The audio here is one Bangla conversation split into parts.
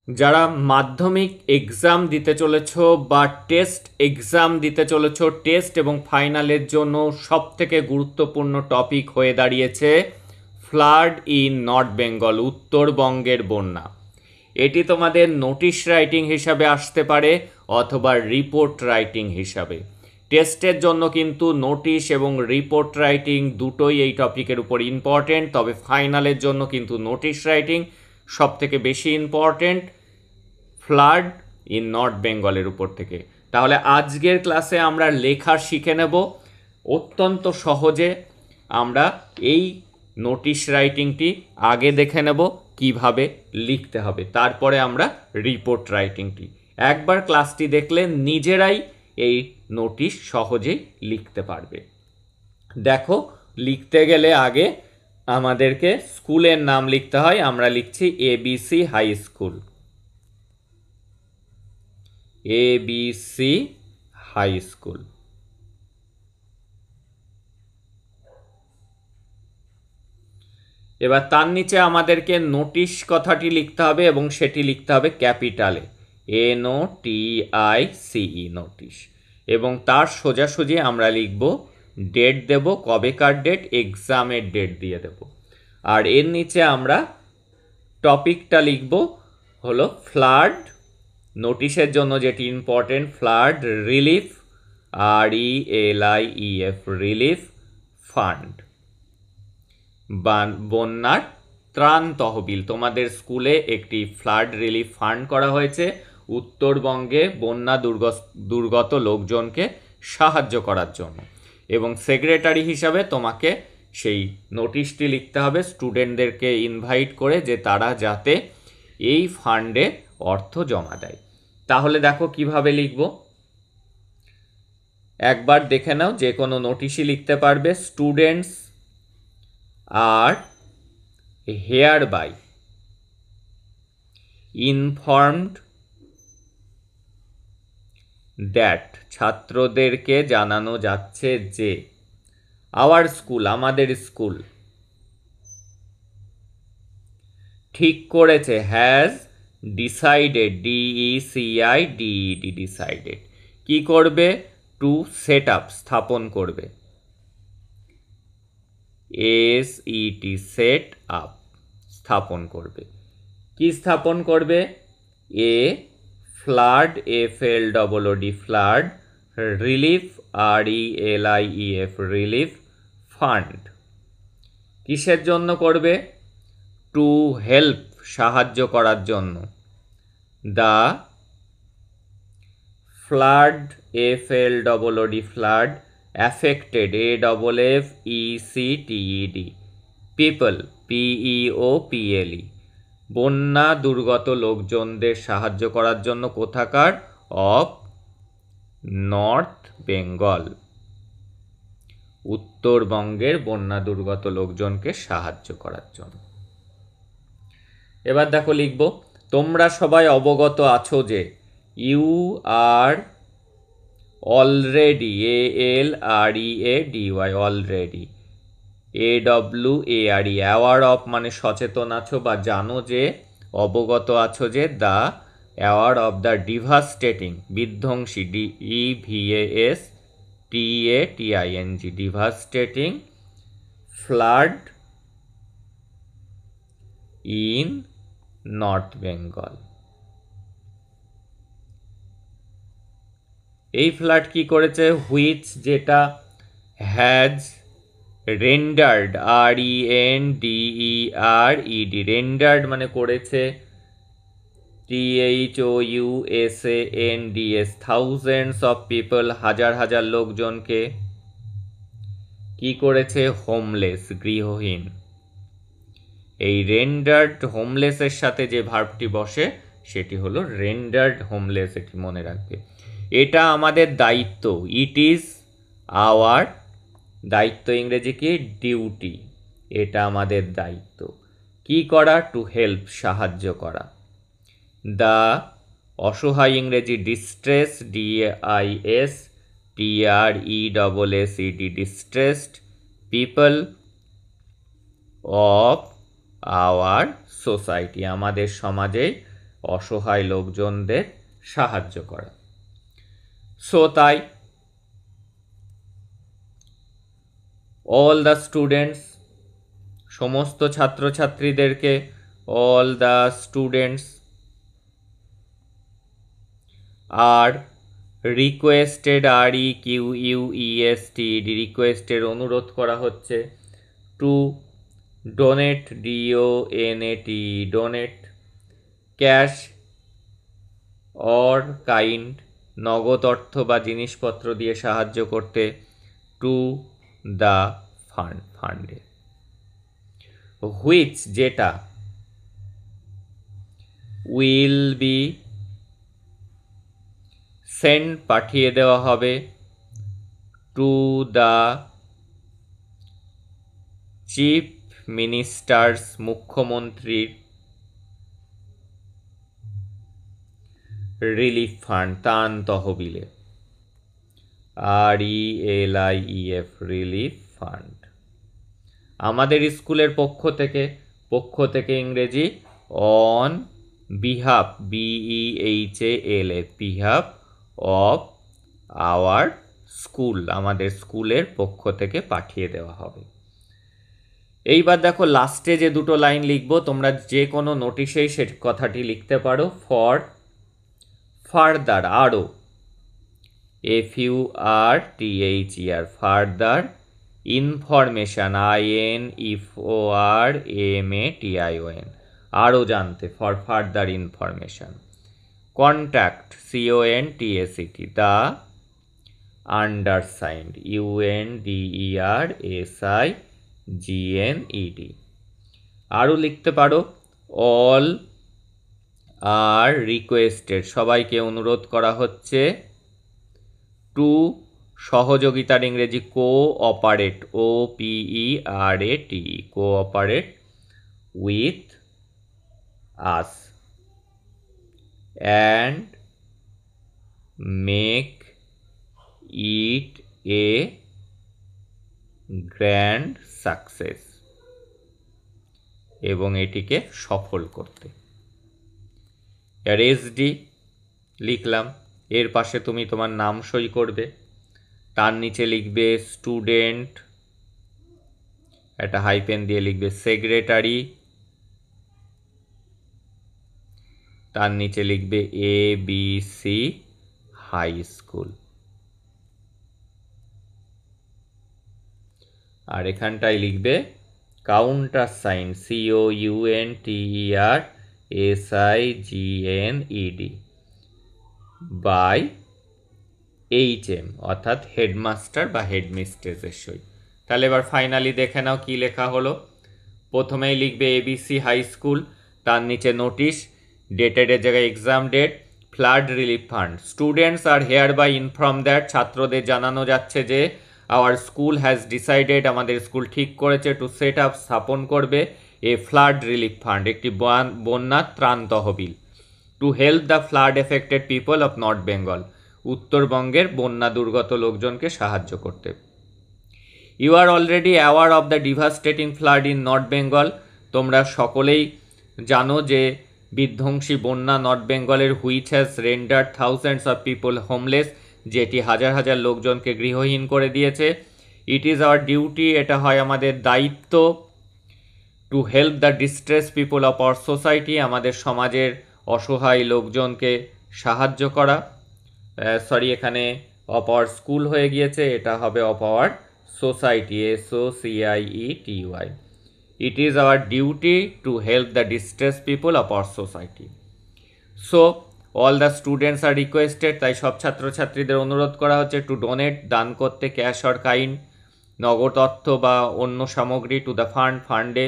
যারা মাধ্যমিক এক্সাম দিতে চলেছ বা টেস্ট এক্সাম দিতে চলেছ, টেস্ট এবং ফাইনালের জন্য সবথেকে গুরুত্বপূর্ণ টপিক হয়ে দাঁড়িয়েছে ফ্লাড ইন নর্থ বেঙ্গল, উত্তরবঙ্গের বন্যা। এটি তোমাদের নোটিশ রাইটিং হিসাবে আসতে পারে অথবা রিপোর্ট রাইটিং হিসাবে। টেস্টের জন্য কিন্তু নোটিশ এবং রিপোর্ট রাইটিং দুটোই এই টপিকের উপর ইম্পর্টেন্ট, তবে ফাইনালের জন্য কিন্তু নোটিশ রাইটিং সবথেকে বেশি ইম্পর্টেন্ট ফ্লাড ইন নর্থ বেঙ্গলের উপর থেকে। তাহলে আজকের ক্লাসে আমরা লেখা শিখে নেব অত্যন্ত সহজে। আমরা এই নোটিশ রাইটিংটি আগে দেখে নেব কিভাবে লিখতে হবে, তারপরে আমরা রিপোর্ট রাইটিংটি। একবার ক্লাসটি দেখলে নিজেরাই এই নোটিশ সহজেই লিখতে পারবে। দেখো, লিখতে গেলে আগে আমাদেরকে স্কুলের নাম লিখতে হয়। আমরা লিখছি ABC high school, ABC high school. এবার তার নিচে আমাদেরকে নোটিশ কথাটি লিখতে হবে এবং সেটি লিখতে হবে ক্যাপিটালে, NOTICE, নোটিশ। এবং তার সোজাসুজি আমরা লিখব ডেট, দেব কবেকার ডেট, এক্সামের ডেট দিয়ে দেব। আর এর নিচে আমরা টপিকটা লিখব হলো ফ্লাড, নোটিশের জন্য যেটি important, flood relief, RELIEF, relief fund, বন্যার ত্রাণ তহবিল। তোমাদের স্কুলে একটি ফ্লাড রিলিফ ফান্ড করা হয়েছে উত্তরবঙ্গে বন্যা দুর্গত লোকজনকে সাহায্য করার জন্য, এবং সেক্রেটারি হিসাবে তোমাকে সেই নোটিশটি লিখতে হবে স্টুডেন্টদেরকে ইনভাইট করে, যে তারা যাতে এই ফান্ডে অর্থ জমা দেয়। তাহলে দেখো কিভাবে লিখব, একবার দেখে নাও। যে কোনো নোটিশই লিখতে পারবে। Students are hereby informed that, ছাত্রদেরকে জানানো যাচ্ছে যে, আওয়ার স্কুল, আমাদের স্কুল, ঠিক করেছে, হ্যাজ ডিসাইডেড, DECIDED, ডিসাইডেড, কি করবে, টু সেট আপ, স্থাপন করবে, SET, সেট আপ, স্থাপন করবে। কি স্থাপন করবে, a flood, FLOOD, flood relief, RELIEF, relief fund. কিসের জন্য করবে, টু হেল্প, সাহায্য করার জন্য, the flood, FLOOD, flood affected, AFFECTED, people, PEOPLE, বন্যা দুর্গত লোকজনদের সাহায্য করার জন্য কোথাকার, অফ নর্থ বেঙ্গল, উত্তরবঙ্গের বন্যা দুর্গত লোকজনকে সাহায্য করার জন্য। এবার দেখো লিখব, তোমরা সবাই অবগত আছো যে, you are already, ALREADY, already, AWARE, aware of মানে সচেতন আছো বা জানো যে, অবগত আছো যে, the aware of the devastating, বিধ্বংসী, DEVASTATING, devastating flood in north Bengal. এই ফ্লাড কি করেছে, হুইচ, যেটা, হ্যাজ রেন্ডার্ড, RENDERED, রেন্ডার্ড মানে করেছে, THOUSANDS, থাউজেন্ডস অফ পিপল, হাজার হাজার লোকজনকে, কি করেছে, হোমলেস, গৃহহীন। এই রেন্ডার্ড হোমলেসের সাথে যে ভার্বটি বসে সেটি হলো রেন্ডার্ড হোমলেস, এটি মনে রাখবে। এটা আমাদের দায়িত্ব, ইট ইজ আওয়ার, দায়িত্ব ইংরেজি কি, ডিউটি, এটা আমাদের দায়িত্ব। কি করা, টু হেল্প, সাহায্য করা। দ্য, অসহায় ইংরেজি distress, DISTRESSED, distressed people of our society, আমাদের সমাজে অসহায় লোকজনদের সাহায্য করা। সো তাই অল দ্য স্টুডেন্টস, সমস্ত ছাত্রছাত্রীদেরকে, all the students are requested, REQUESTED, রিকোয়েস্টের অনুরোধ করা হচ্ছে, to donate, DONAT, donate, cash or kind, নগদ অর্থ বা জিনিসপত্র দিয়ে সাহায্য করতে, টু দ্য ফান্ড, ফান্ডে। হুইচ, যেটা, উইল বি সেন্ড, পাঠিয়ে দেওয়া হবে, টু দ্য চিফ মিনিস্টার্স, মুখ্যমন্ত্রীর রিলিফ ফান্ড, ত্রাণ তহবিলে, RELIEF, রিলিফ ফান্ড। আমাদের স্কুলের পক্ষ থেকে ইংরেজি on behalf, BEHAL, behalf of our school, আমাদের স্কুলের পক্ষ থেকে পাঠিয়ে দেওয়া হবে। এইবার দেখো লাস্টে যে দুটো লাইন লিখবো, তোমরা যে কোনো নোটিশেই সে কথাটি লিখতে পারো। ফর ফার্দার, আরও, FURTHER, ফার্দার ইনফরমেশন, INFORMATION, আরও জানতে, for further information. Contact, CONTACT, the undersigned, UNDERSIGNED। আরও লিখতে পারো অল আর রিকোয়েস্টেড, সবাইকে অনুরোধ করা হচ্ছে, টু সহযোগিতার ইংরেজি cooperate, OPERAT, cooperate with us and make it a grand success, এবং এটিকে সফল করতে। আর SD লিখলাম, এর পাশে তুমি তোমার নাম সই করবে, তার নিচে লিখবে স্টুডেন্ট, একটা হাইপেন দিয়ে লিখবে সেক্রেটারি, তার নিচে লিখবে ABC হাই স্কুল, আর এখানটায় লিখবে counter sign, COUNTERSIGNED by HM, অর্থাৎ হেডমাস্টার বা হেডমিস্ট্রেসের সই। তাহলে এবার ফাইনালি দেখে নাও কি লেখা হলো। প্রথমেই লিখবে ABC হাই স্কুল, তার নিচে নোটিশ, ডেটেডের জায়গায় exam date, flood relief fund. Students are hereby inform that, ছাত্রদের জানানো যাচ্ছে যে আওয়ার স্কুল হ্যাজ ডিসাইডেড, আমাদের স্কুল ঠিক করেছে, টু সেট আপ, স্থাপন করবে, এ ফ্লাড রিলিফ ফান্ড, একটি বন্যা ত্রাণ তহবিল, to help the flood affected people of north Bengal, উত্তরবঙ্গের বন্যা দুর্গত লোকজনকে সাহায্য করতে। You are already aware of the devastating flood in north Bengal, তোমরা সকলেই জানো যে বিধ্বংসী বন্যা নর্থ বেঙ্গলের, which has rendered thousands of people homeless, যেটি হাজার হাজার লোকজনকে গৃহহীন করে দিয়েছে। ইট ইজ আওয়ার ডিউটি, এটা হয় আমাদের দায়িত্ব, two help the distress people of our society, আমাদের সমাজের অসহায় লোকজনকে সাহায্য করা। এখানে অফ আওয়ার স্কুল হয়ে গিয়েছে, এটা হবে of our society, SOCIETY। It is our duty to help the distress people of our society. So all the students are requested, তাই সব ছাত্রছাত্রীদের অনুরোধ করা হচ্ছে, টু ডোনেট, দান করতে, ক্যাশ অর কাইন্ড, নগদ অর্থ বা অন্য সামগ্রী, টু দ্য ফান্ড, ফান্ডে,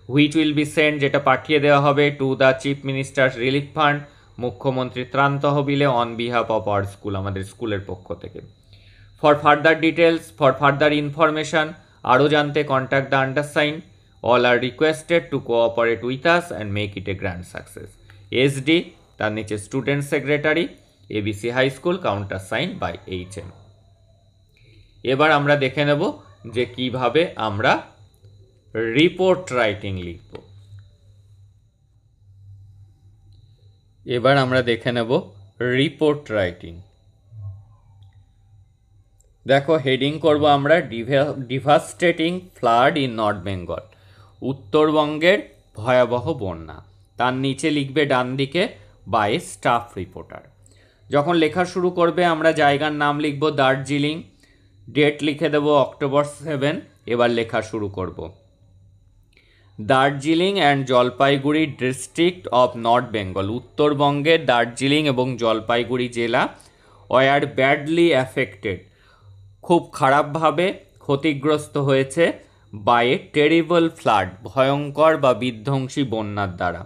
হুইচ উইল বি সেন্ড, যেটা পাঠিয়ে দেওয়া হবে, to the chief minister's relief fund, মুখ্যমন্ত্রী ত্রাণ তহবিলে, on behalf of our school, আমাদের স্কুলের পক্ষ থেকে। For further details, for further information, আরও জানতে, contact the undersign, all are requested to cooperate with us and make it a grand success. SD, তার নিচে student secretary, ABC high school, counter sign by HM। এবার আমরা দেখে নেব যে কিভাবে আমরা রিপোর্ট রাইটিং লিখব। এবার আমরা দেখে নেব রিপোর্ট রাইটিং। দেখো হেডিং করব আমরা devastating flood in north Bengal, উত্তরবঙ্গের ভয়াবহ বন্যা। তার নিচে লিখবে ডান দিকে বাই স্টাফ রিপোর্টার। যখন লেখা শুরু করবে আমরা জায়গার নাম লিখব দার্জিলিং, ডেট লিখে দেব অক্টোবর 7। এবার লেখা শুরু করব। Darjeeling and Jalpaiguri district of north Bengal, উত্তরবঙ্গের দার্জিলিং এবং জলপাইগুড়ি জেলা ওয়ার ব্যাডলি অ্যাফেক্টেড, খুব খারাপভাবে ক্ষতিগ্রস্ত হয়েছে বাই এ টেরিবল ফ্লাড, ভয়ঙ্কর বা বিধ্বংসী বন্যার দ্বারা,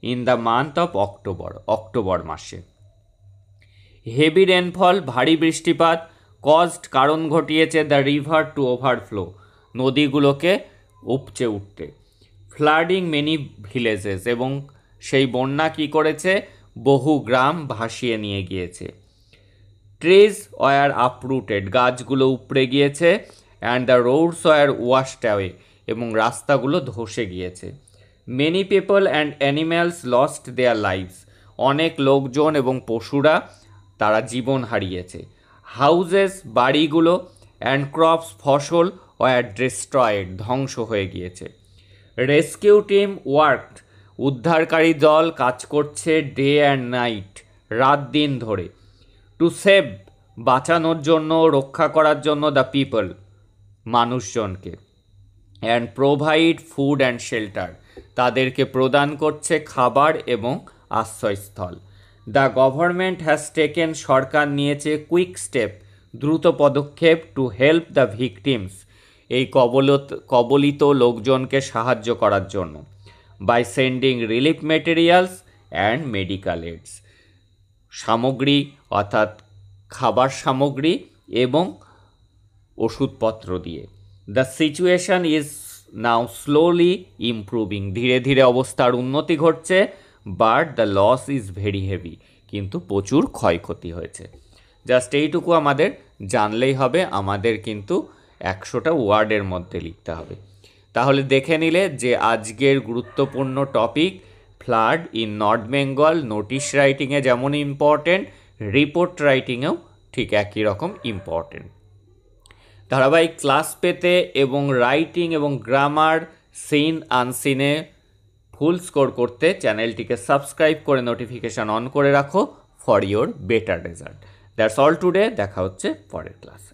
in the month of October, October মাসে। হেভি রেনফল, ভারী বৃষ্টিপাত, কজড, কারণ ঘটিয়েছে দ্য রিভার টু ওভারফ্লো, নদীগুলোকে উপচে উঠতে। ফ্লাডিং মেনি ভিলেজেস, এবং সেই বন্যা কী করেছে, বহু গ্রাম ভাসিয়ে নিয়ে গিয়েছে। ট্রিজ ওয়ার আপরুটেড, গাছগুলো উপড়ে গিয়েছে। And the roads were washed away, এবং রাস্তাগুলো ধসে গিয়েছে। Many people and animals lost their lives, অনেক লোকজন এবং পশুরা তারা জীবন হারিয়েছে। হাউজেস, বাড়িগুলো, অ্যান্ড ক্রপস, ফসল, ওয়ার ডিস্ট্রয়েড, ধ্বংস হয়ে গিয়েছে। রেস্কিউ টিম ওয়ার্কড, উদ্ধারকারী দল কাজ করছে ডে অ্যান্ড নাইট, রাত দিন ধরে। টু সেভ, বাঁচানোর জন্য, রক্ষা করার জন্য, দ্য পিপল, মানুষজনকে। And provide food and shelter, তাদেরকে প্রদান করছে খাবার এবং আশ্রয়স্থল। দ্য গভর্নমেন্ট হ্যাজ টেকেন, সরকার নিয়েছে কুইক স্টেপ, দ্রুত পদক্ষেপ, টু হেল্প দ্য ভিকটিমস, এই কবলিত লোকজনকে সাহায্য করার জন্য। By sending relief materials and medical aids, সামগ্রী অর্থাৎ খাবার সামগ্রী এবং ওষুধপত্র দিয়ে। The situation is now slowly improving, ধীরে ধীরে অবস্থার উন্নতি ঘটছে। But the loss is very heavy, কিন্তু প্রচুর ক্ষয়ক্ষতি হয়েছে। জাস্ট এইটুকু আমাদের জানলেই হবে, আমাদের কিন্তু 100টা ওয়ার্ডের মধ্যে লিখতে হবে। তাহলে দেখে নিলে যে আজকের গুরুত্বপূর্ণ topic flood in north Bengal, notice রাইটিংয়ে যেমন ইম্পর্টেন্ট, রিপোর্ট রাইটিংয়েও ঠিক একই রকম ইম্পর্টেন্ট। ধারাবাহিক ক্লাস পেতে এবং রাইটিং এবং গ্রামার, সিন আনসিনে ফুল স্কোর করতে চ্যানেলটিকে সাবস্ক্রাইব করে নোটিফিকেশান অন করে রাখো for your better result. That's all today, দেখা হচ্ছে পরের ক্লাসে।